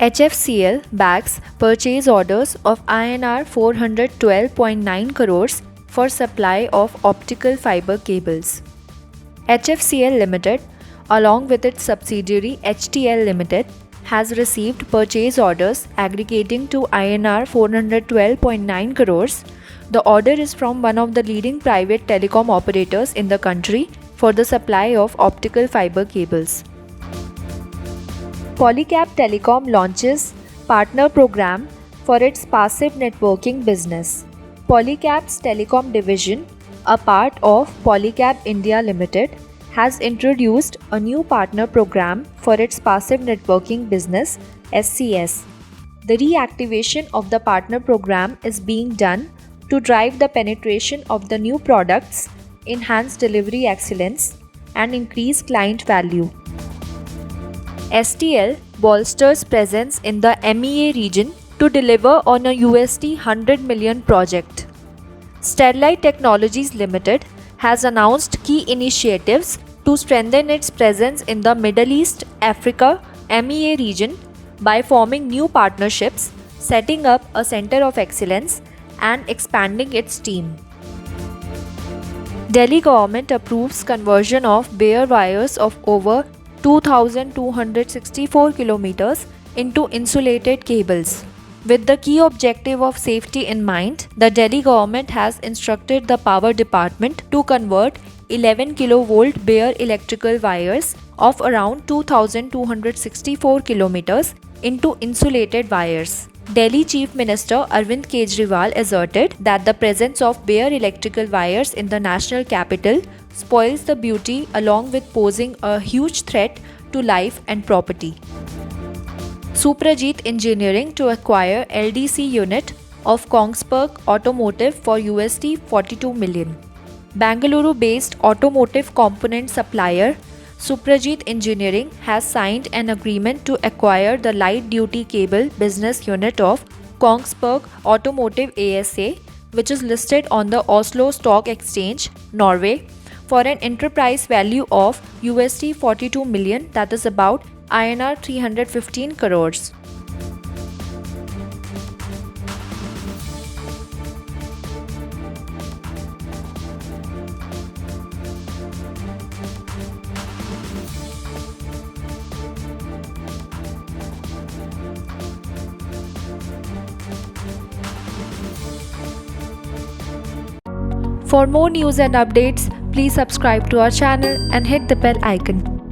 HFCL bags purchase orders of INR 412.9 crores for supply of optical fiber cables. HFCL Limited, along with its subsidiary HTL Limited, has received purchase orders aggregating to INR 412.9 crores. The order is from one of the leading private telecom operators in the country for the supply of optical fiber cables. Polycab Telecom launches partner program for its passive networking business. Polycab's telecom division, a part of Polycab India Limited, has introduced a new partner program for its passive networking business, SCS. The reactivation of the partner program is being done to drive the penetration of the new products, enhance delivery excellence, and increase client value. STL bolsters presence in the MEA region to deliver on a $100 million project. Sterlite Technologies Limited has announced key initiatives to strengthen its presence in the Middle East, Africa, MEA region by forming new partnerships, setting up a center of excellence, and expanding its team. Delhi government approves conversion of bare wires of over 2,264 kilometers into insulated cables. With the key objective of safety in mind, the Delhi government has instructed the Power Department to convert 11 kV bare electrical wires of around 2,264 kilometers into insulated wires. Delhi Chief Minister Arvind Kejriwal asserted that the presence of bare electrical wires in the national capital spoils the beauty along with posing a huge threat to life and property. Suprajit Engineering to acquire LDC unit of Kongsberg Automotive for $42 million. Bangalore-based automotive component supplier Suprajit Engineering has signed an agreement to acquire the light-duty cable business unit of Kongsberg Automotive ASA, which is listed on the Oslo Stock Exchange, Norway, for an enterprise value of $42 million, that is about INR 315 crores. For more news and updates, please subscribe to our channel and hit the bell icon.